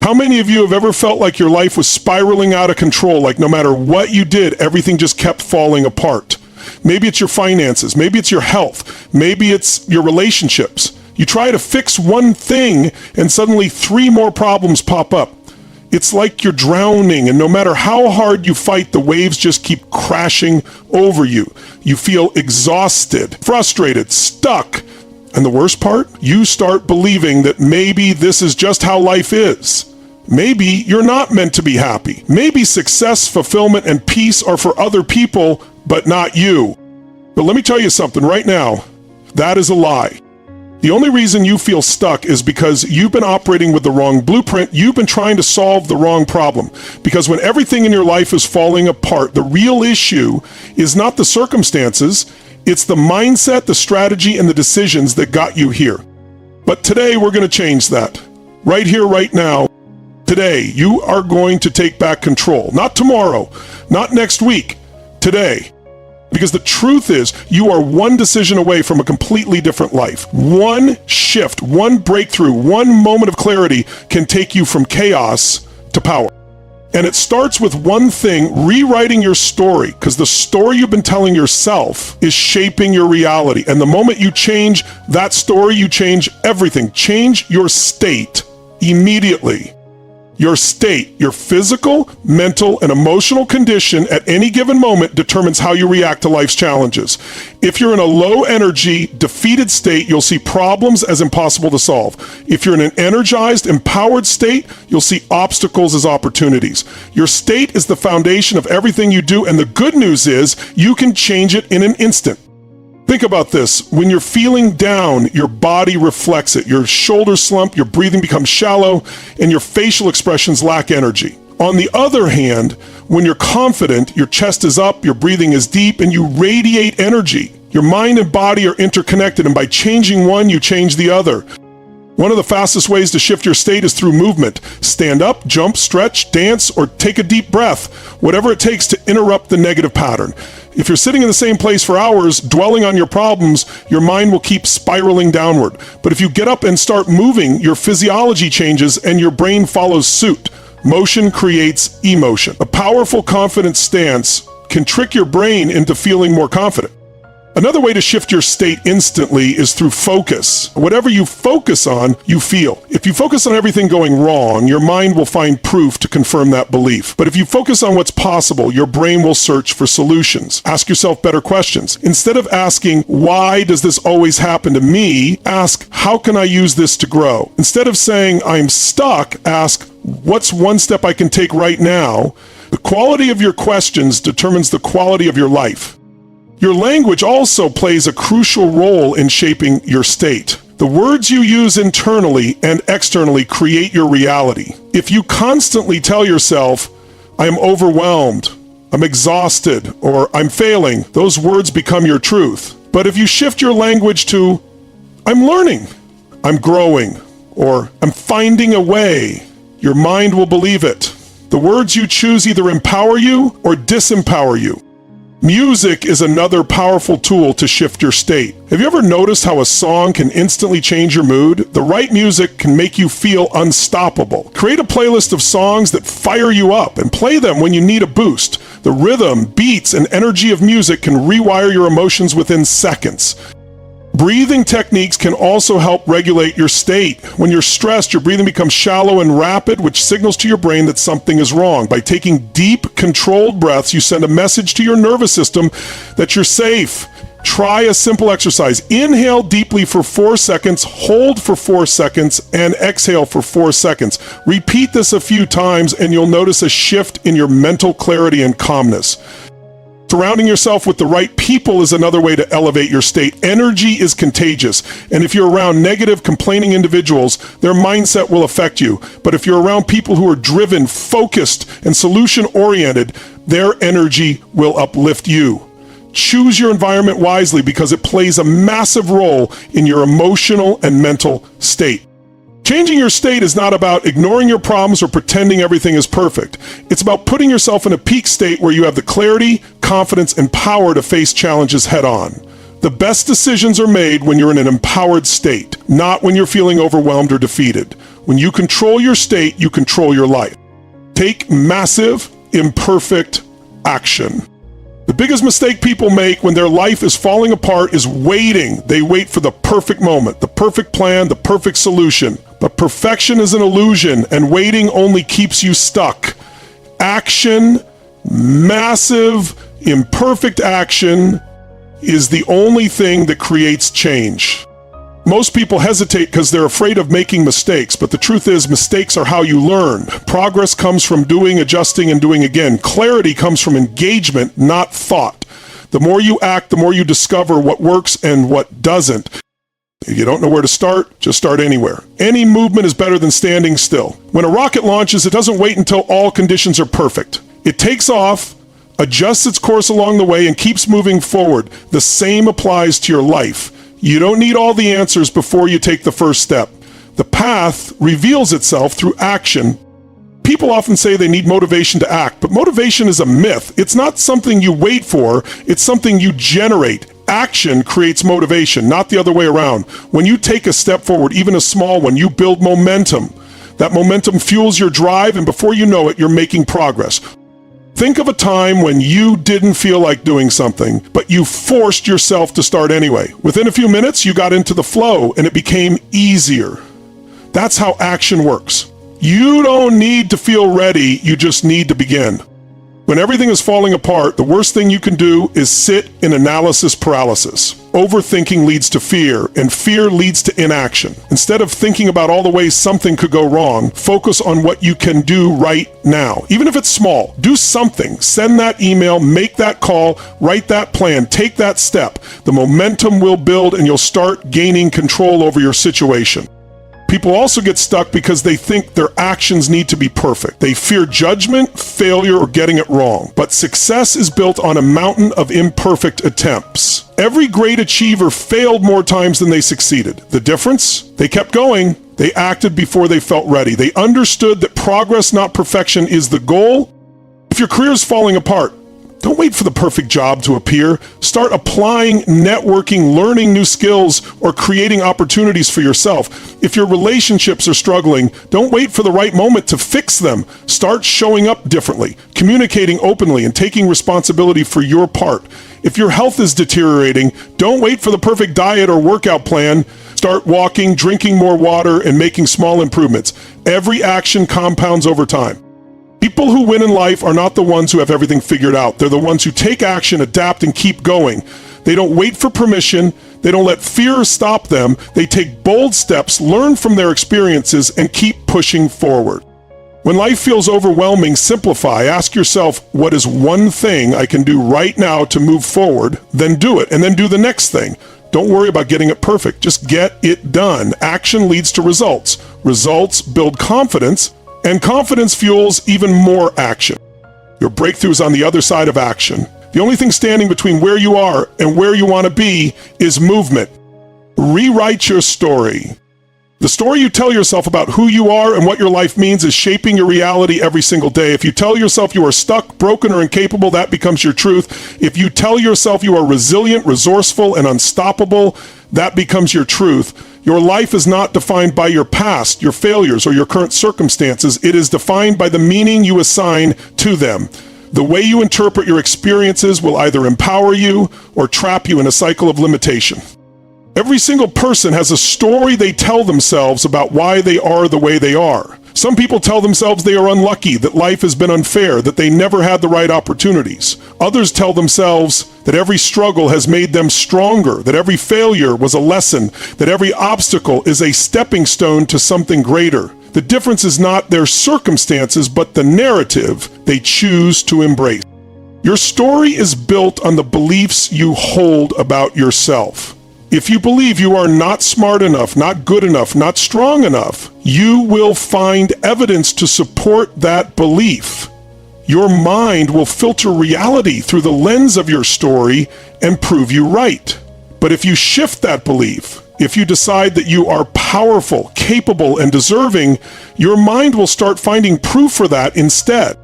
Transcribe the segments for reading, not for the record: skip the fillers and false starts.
How many of you have ever felt like your life was spiraling out of control, like no matter what you did, everything just kept falling apart? Maybe it's your finances, maybe it's your health, maybe it's your relationships. You try to fix one thing and suddenly 3 more problems pop up. It's like you're drowning, and no matter how hard you fight, the waves just keep crashing over you. You feel exhausted, frustrated, stuck. And the worst part, you start believing that maybe this is just how life is. Maybe you're not meant to be happy. Maybe success, fulfillment, and peace are for other people, but not you. But let me tell you something right now. That is a lie. The only reason you feel stuck is because you've been operating with the wrong blueprint. You've been trying to solve the wrong problem. Because when everything in your life is falling apart, the real issue is not the circumstances. It's the mindset, the strategy, and the decisions that got you here. But today, we're going to change that. Right here, right now. Today, you are going to take back control. Not tomorrow, not next week. Today. Because the truth is, you are one decision away from a completely different life. One shift, one breakthrough, one moment of clarity can take you from chaos to power. And it starts with one thing, rewriting your story, because the story you've been telling yourself is shaping your reality. And the moment you change that story, you change everything. Change your state immediately. Your state, your physical, mental, and emotional condition at any given moment determines how you react to life's challenges. If you're in a low energy, defeated state, you'll see problems as impossible to solve. If you're in an energized, empowered state, you'll see obstacles as opportunities. Your state is the foundation of everything you do, and the good news is you can change it in an instant. Think about this. When you're feeling down, your body reflects it. Your shoulders slump, your breathing becomes shallow, and your facial expressions lack energy. On the other hand, when you're confident, your chest is up, your breathing is deep, and you radiate energy. Your mind and body are interconnected, and by changing one, you change the other. One of the fastest ways to shift your state is through movement. Stand up, jump, stretch, dance, or take a deep breath, whatever it takes to interrupt the negative pattern. If you're sitting in the same place for hours, dwelling on your problems, your mind will keep spiraling downward. But if you get up and start moving, your physiology changes and your brain follows suit. Motion creates emotion. A powerful, confident stance can trick your brain into feeling more confident. Another way to shift your state instantly is through focus. Whatever you focus on, you feel. If you focus on everything going wrong, your mind will find proof to confirm that belief. But if you focus on what's possible, your brain will search for solutions. Ask yourself better questions. Instead of asking, why does this always happen to me? Ask, how can I use this to grow? Instead of saying, I'm stuck, ask, what's one step I can take right now? The quality of your questions determines the quality of your life. Your language also plays a crucial role in shaping your state. The words you use internally and externally create your reality. If you constantly tell yourself, I am overwhelmed, I'm exhausted, or I'm failing, those words become your truth. But if you shift your language to, I'm learning, I'm growing, or I'm finding a way, your mind will believe it. The words you choose either empower you or disempower you. Music is another powerful tool to shift your state. Have you ever noticed how a song can instantly change your mood? The right music can make you feel unstoppable. Create a playlist of songs that fire you up and play them when you need a boost. The rhythm, beats, and energy of music can rewire your emotions within seconds. Breathing techniques can also help regulate your state. When you're stressed, your breathing becomes shallow and rapid, which signals to your brain that something is wrong. By taking deep, controlled breaths, you send a message to your nervous system that you're safe. Try a simple exercise. Inhale deeply for 4 seconds, hold for 4 seconds, and exhale for 4 seconds. Repeat this a few times, and you'll notice a shift in your mental clarity and calmness. Surrounding yourself with the right people is another way to elevate your state. Energy is contagious, and if you're around negative, complaining individuals, their mindset will affect you. But if you're around people who are driven, focused, and solution-oriented, their energy will uplift you. Choose your environment wisely because it plays a massive role in your emotional and mental state. Changing your state is not about ignoring your problems or pretending everything is perfect. It's about putting yourself in a peak state where you have the clarity, confidence, and power to face challenges head on. The best decisions are made when you're in an empowered state, not when you're feeling overwhelmed or defeated. When you control your state, you control your life. Take massive, imperfect action. The biggest mistake people make when their life is falling apart is waiting. They wait for the perfect moment, the perfect plan, the perfect solution. But perfection is an illusion, and waiting only keeps you stuck. Action, massive, imperfect action, is the only thing that creates change. Most people hesitate because they're afraid of making mistakes, but the truth is mistakes are how you learn. Progress comes from doing, adjusting, and doing again. Clarity comes from engagement, not thought. The more you act, the more you discover what works and what doesn't. If you don't know where to start, just start anywhere. Any movement is better than standing still. When a rocket launches, it doesn't wait until all conditions are perfect. It takes off, adjusts its course along the way, and keeps moving forward. The same applies to your life. You don't need all the answers before you take the first step. The path reveals itself through action. People often say they need motivation to act, but motivation is a myth. It's not something you wait for, it's something you generate. Action creates motivation, not the other way around. When you take a step forward, even a small one, you build momentum. That momentum fuels your drive, and before you know it, you're making progress. Think of a time when you didn't feel like doing something, but you forced yourself to start anyway. Within a few minutes, you got into the flow and it became easier. That's how action works. You don't need to feel ready, you just need to begin. When everything is falling apart, the worst thing you can do is sit in analysis paralysis. Overthinking leads to fear, and fear leads to inaction. Instead of thinking about all the ways something could go wrong, focus on what you can do right now. Even if it's small, do something. Send that email, make that call, write that plan, take that step. The momentum will build and you'll start gaining control over your situation. People also get stuck because they think their actions need to be perfect. They fear judgment, failure, or getting it wrong. But success is built on a mountain of imperfect attempts. Every great achiever failed more times than they succeeded. The difference? They kept going. They acted before they felt ready. They understood that progress, not perfection, is the goal. If your career is falling apart, don't wait for the perfect job to appear. Start applying, networking, learning new skills, or creating opportunities for yourself. If your relationships are struggling, don't wait for the right moment to fix them. Start showing up differently, communicating openly, and taking responsibility for your part. If your health is deteriorating, don't wait for the perfect diet or workout plan. Start walking, drinking more water, and making small improvements. Every action compounds over time. People who win in life are not the ones who have everything figured out. They're the ones who take action, adapt, and keep going. They don't wait for permission. They don't let fear stop them. They take bold steps, learn from their experiences, and keep pushing forward. When life feels overwhelming, simplify. Ask yourself, what is one thing I can do right now to move forward? Then do it, and then do the next thing. Don't worry about getting it perfect. Just get it done. Action leads to results. Results build confidence. And confidence fuels even more action. Your breakthrough is on the other side of action. The only thing standing between where you are and where you want to be is movement. Rewrite your story. The story you tell yourself about who you are and what your life means is shaping your reality every single day. If you tell yourself you are stuck, broken, or incapable, that becomes your truth. If you tell yourself you are resilient, resourceful, and unstoppable, that becomes your truth. Your life is not defined by your past, your failures, or your current circumstances. It is defined by the meaning you assign to them. The way you interpret your experiences will either empower you or trap you in a cycle of limitation. Every single person has a story they tell themselves about why they are the way they are. Some people tell themselves they are unlucky, that life has been unfair, that they never had the right opportunities. Others tell themselves that every struggle has made them stronger, that every failure was a lesson, that every obstacle is a stepping stone to something greater. The difference is not their circumstances, but the narrative they choose to embrace. Your story is built on the beliefs you hold about yourself. If you believe you are not smart enough, not good enough, not strong enough, you will find evidence to support that belief. Your mind will filter reality through the lens of your story and prove you right. But if you shift that belief, if you decide that you are powerful, capable, and deserving, your mind will start finding proof for that instead.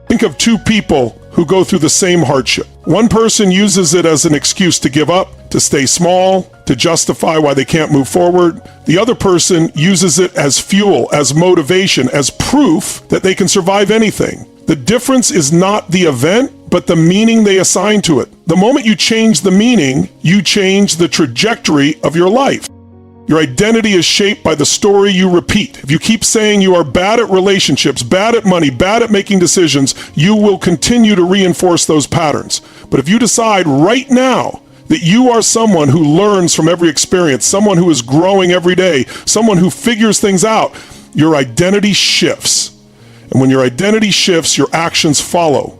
Think of two people who go through the same hardship. One person uses it as an excuse to give up, to stay small, to justify why they can't move forward. The other person uses it as fuel, as motivation, as proof that they can survive anything. The difference is not the event, but the meaning they assign to it. The moment you change the meaning, you change the trajectory of your life. Your identity is shaped by the story you repeat. If you keep saying you are bad at relationships, bad at money, bad at making decisions, you will continue to reinforce those patterns. But if you decide right now that you are someone who learns from every experience, someone who is growing every day, someone who figures things out, your identity shifts. And when your identity shifts, your actions follow.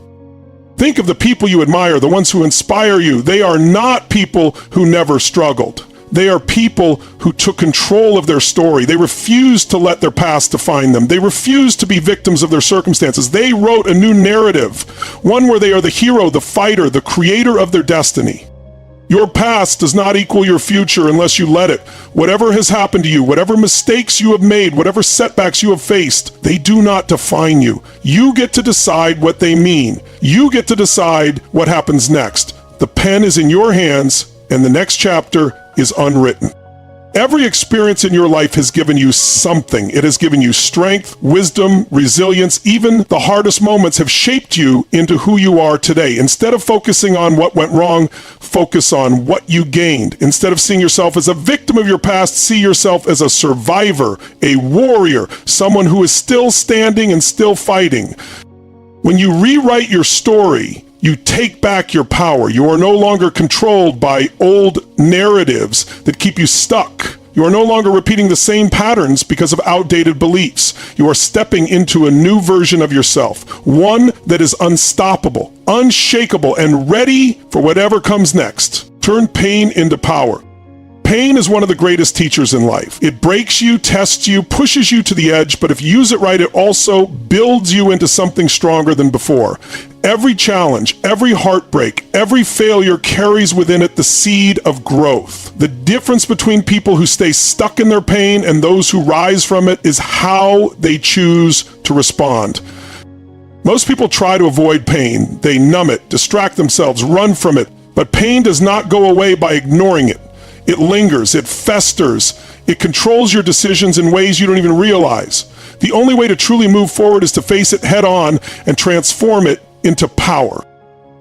Think of the people you admire, the ones who inspire you. They are not people who never struggled. They are people who took control of their story. They refused to let their past define them. They refused to be victims of their circumstances. They wrote a new narrative, one where they are the hero, the fighter, the creator of their destiny. Your past does not equal your future unless you let it. Whatever has happened to you, whatever mistakes you have made, whatever setbacks you have faced, they do not define you. You get to decide what they mean. You get to decide what happens next. The pen is in your hands, and the next chapter is unwritten. Every experience in your life has given you something. It has given you strength, wisdom, resilience. Even the hardest moments have shaped you into who you are today. Instead of focusing on what went wrong, focus on what you gained. Instead of seeing yourself as a victim of your past, see yourself as a survivor, a warrior, someone who is still standing and still fighting. When you rewrite your story, you take back your power. You are no longer controlled by old narratives that keep you stuck. You are no longer repeating the same patterns because of outdated beliefs. You are stepping into a new version of yourself, one that is unstoppable, unshakable, and ready for whatever comes next. Turn pain into power. Pain is one of the greatest teachers in life. It breaks you, tests you, pushes you to the edge, but if you use it right, it also builds you into something stronger than before. Every challenge, every heartbreak, every failure carries within it the seed of growth. The difference between people who stay stuck in their pain and those who rise from it is how they choose to respond. Most people try to avoid pain. They numb it, distract themselves, run from it. But pain does not go away by ignoring it. It lingers, it festers, it controls your decisions in ways you don't even realize. The only way to truly move forward is to face it head on and transform it into power.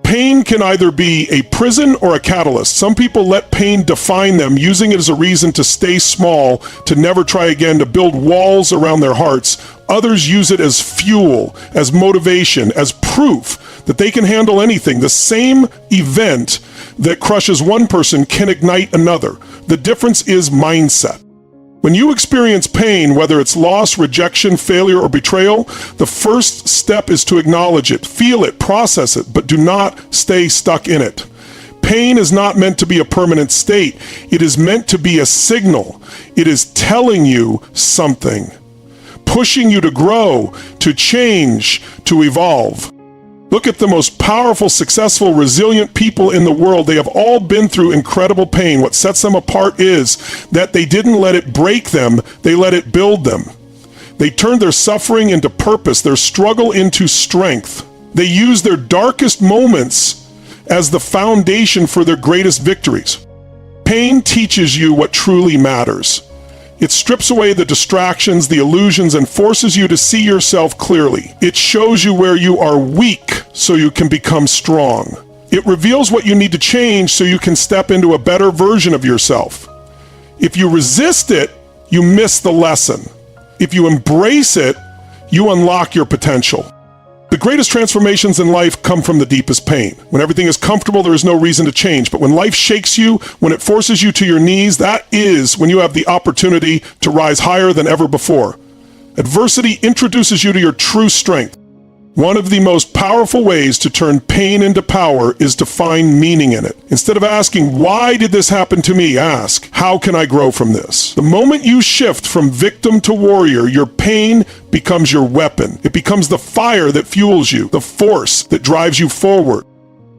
Pain can either be a prison or a catalyst. Some people let pain define them, using it as a reason to stay small, to never try again, to build walls around their hearts. Others use it as fuel, as motivation, as proof that they can handle anything. The same event that crushes one person can ignite another. The difference is mindset. When you experience pain, whether it's loss, rejection, failure, or betrayal, the first step is to acknowledge it, feel it, process it, but do not stay stuck in it. Pain is not meant to be a permanent state. It is meant to be a signal. It is telling you something, pushing you to grow, to change, to evolve. Look at the most powerful, successful, resilient people in the world. They have all been through incredible pain. What sets them apart is that they didn't let it break them, they let it build them. They turned their suffering into purpose, their struggle into strength. They used their darkest moments as the foundation for their greatest victories. Pain teaches you what truly matters. It strips away the distractions, the illusions, and forces you to see yourself clearly. It shows you where you are weak so you can become strong. It reveals what you need to change so you can step into a better version of yourself. If you resist it, you miss the lesson. If you embrace it, you unlock your potential. The greatest transformations in life come from the deepest pain. When everything is comfortable, there is no reason to change. But when life shakes you, when it forces you to your knees, that is when you have the opportunity to rise higher than ever before. Adversity introduces you to your true strength. One of the most powerful ways to turn pain into power is to find meaning in it. Instead of asking, why did this happen to me? Ask, how can I grow from this? The moment you shift from victim to warrior, your pain becomes your weapon. It becomes the fire that fuels you, the force that drives you forward.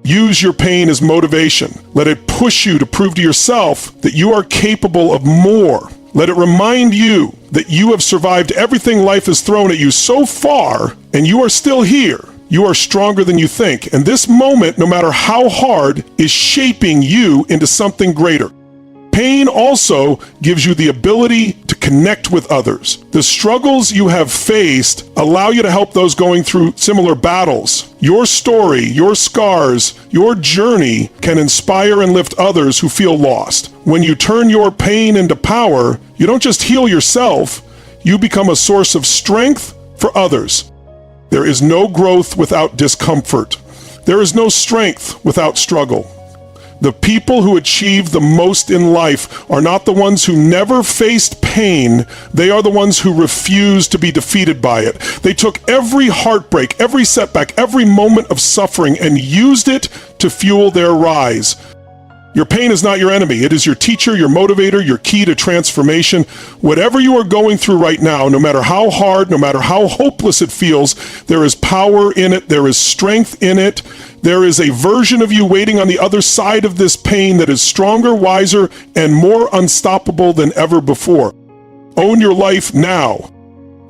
Use your pain as motivation. Let it push you to prove to yourself that you are capable of more. Let it remind you that you have survived everything life has thrown at you so far, and you are still here. You are stronger than you think. And this moment, no matter how hard, is shaping you into something greater. Pain also gives you the ability to connect with others. The struggles you have faced allow you to help those going through similar battles. Your story, your scars, your journey can inspire and lift others who feel lost. When you turn your pain into power, you don't just heal yourself, you become a source of strength for others. There is no growth without discomfort. There is no strength without struggle. The people who achieve the most in life are not the ones who never faced pain. They are the ones who refuse to be defeated by it. They took every heartbreak, every setback, every moment of suffering and used it to fuel their rise. Your pain is not your enemy. It is your teacher, your motivator, your key to transformation. Whatever you are going through right now, no matter how hard, no matter how hopeless it feels, there is power in it. There is strength in it. There is a version of you waiting on the other side of this pain that is stronger, wiser, and more unstoppable than ever before. Own your life now.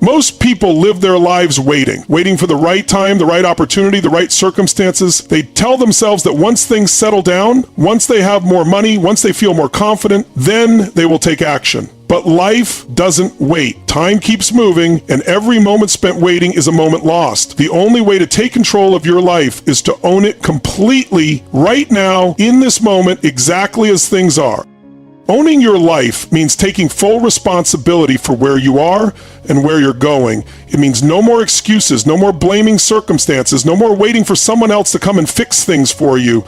Most people live their lives waiting for the right time, the right opportunity, the right circumstances. They tell themselves that once things settle down, once they have more money, once they feel more confident, then they will take action. But life doesn't wait. Time keeps moving, and every moment spent waiting is a moment lost. The only way to take control of your life is to own it completely right now, in this moment, exactly as things are. Owning your life means taking full responsibility for where you are and where you're going. It means no more excuses, no more blaming circumstances, no more waiting for someone else to come and fix things for you.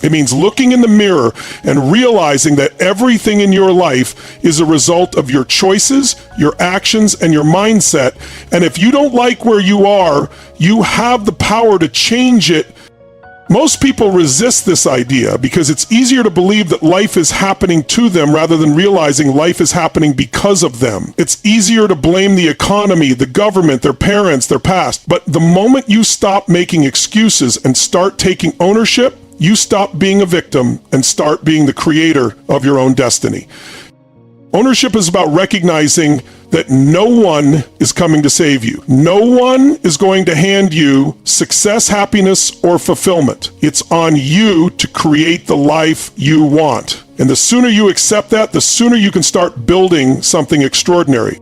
It means looking in the mirror and realizing that everything in your life is a result of your choices, your actions, and your mindset. And if you don't like where you are, you have the power to change it. Most people resist this idea because it's easier to believe that life is happening to them rather than realizing life is happening because of them. It's easier to blame the economy, the government, their parents, their past. But the moment you stop making excuses and start taking ownership, you stop being a victim and start being the creator of your own destiny. Ownership is about recognizing that no one is coming to save you. No one is going to hand you success, happiness, or fulfillment. It's on you to create the life you want. And the sooner you accept that, the sooner you can start building something extraordinary.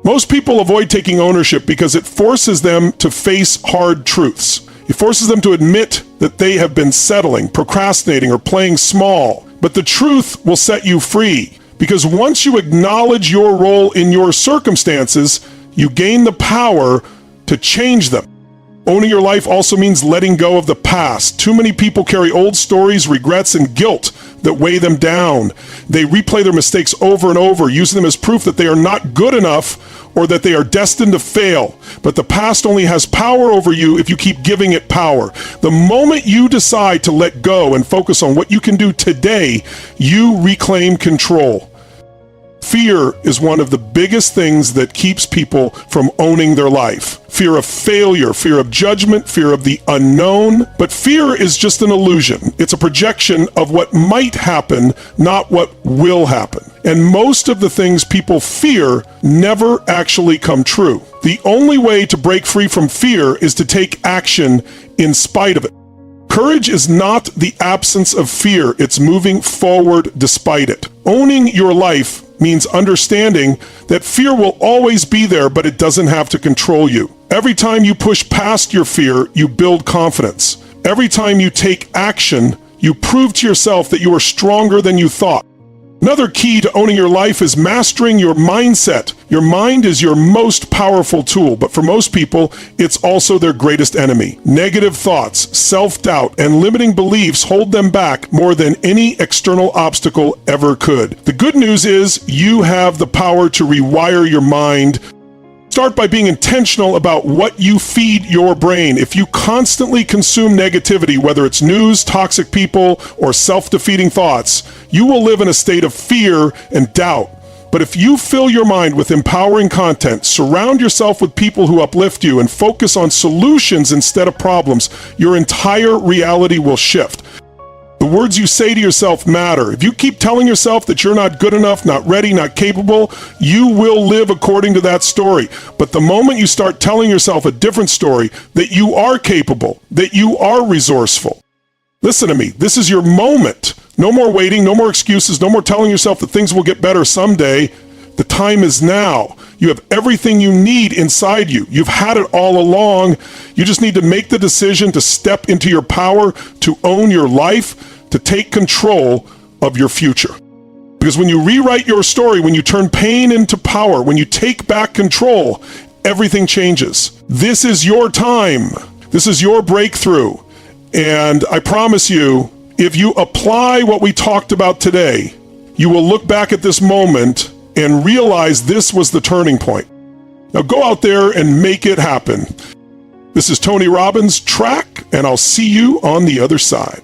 Most people avoid taking ownership because it forces them to face hard truths. It forces them to admit that they have been settling, procrastinating, or playing small. But the truth will set you free. Because once you acknowledge your role in your circumstances, you gain the power to change them. Owning your life also means letting go of the past. Too many people carry old stories, regrets, and guilt that weigh them down. They replay their mistakes over and over, using them as proof that they are not good enough or that they are destined to fail. But the past only has power over you if you keep giving it power. The moment you decide to let go and focus on what you can do today, you reclaim control. Fear is one of the biggest things that keeps people from owning their life. Fear of failure, fear of judgment, fear of the unknown. But fear is just an illusion. It's a projection of what might happen, not what will happen. And most of the things people fear never actually come true. The only way to break free from fear is to take action in spite of it. Courage is not the absence of fear. It's moving forward despite it. Owning your life means understanding that fear will always be there, but it doesn't have to control you. Every time you push past your fear, you build confidence. Every time you take action, you prove to yourself that you are stronger than you thought. Another key to owning your life is mastering your mindset. Your mind is your most powerful tool, but for most people, it's also their greatest enemy. Negative thoughts, self-doubt, and limiting beliefs hold them back more than any external obstacle ever could. The good news is you have the power to rewire your mind. Start by being intentional about what you feed your brain. If you constantly consume negativity, whether it's news, toxic people, or self-defeating thoughts, you will live in a state of fear and doubt. But if you fill your mind with empowering content, surround yourself with people who uplift you, and focus on solutions instead of problems, your entire reality will shift. The words you say to yourself matter. If you keep telling yourself that you're not good enough, not ready, not capable, you will live according to that story. But the moment you start telling yourself a different story, that you are capable, that you are resourceful, Listen to me. This is your moment. No more waiting, no more excuses, no more telling yourself that things will get better someday. The time is now. You have everything you need inside you. You've had it all along. You just need to make the decision to step into your power, to own your life, to take control of your future. Because when you rewrite your story, when you turn pain into power, when you take back control, everything changes. This is your time. This is your breakthrough. And I promise you, if you apply what we talked about today, you will look back at this moment and realize this was the turning point. Now go out there and make it happen. This is Tony Robbins, Track, and I'll see you on the other side.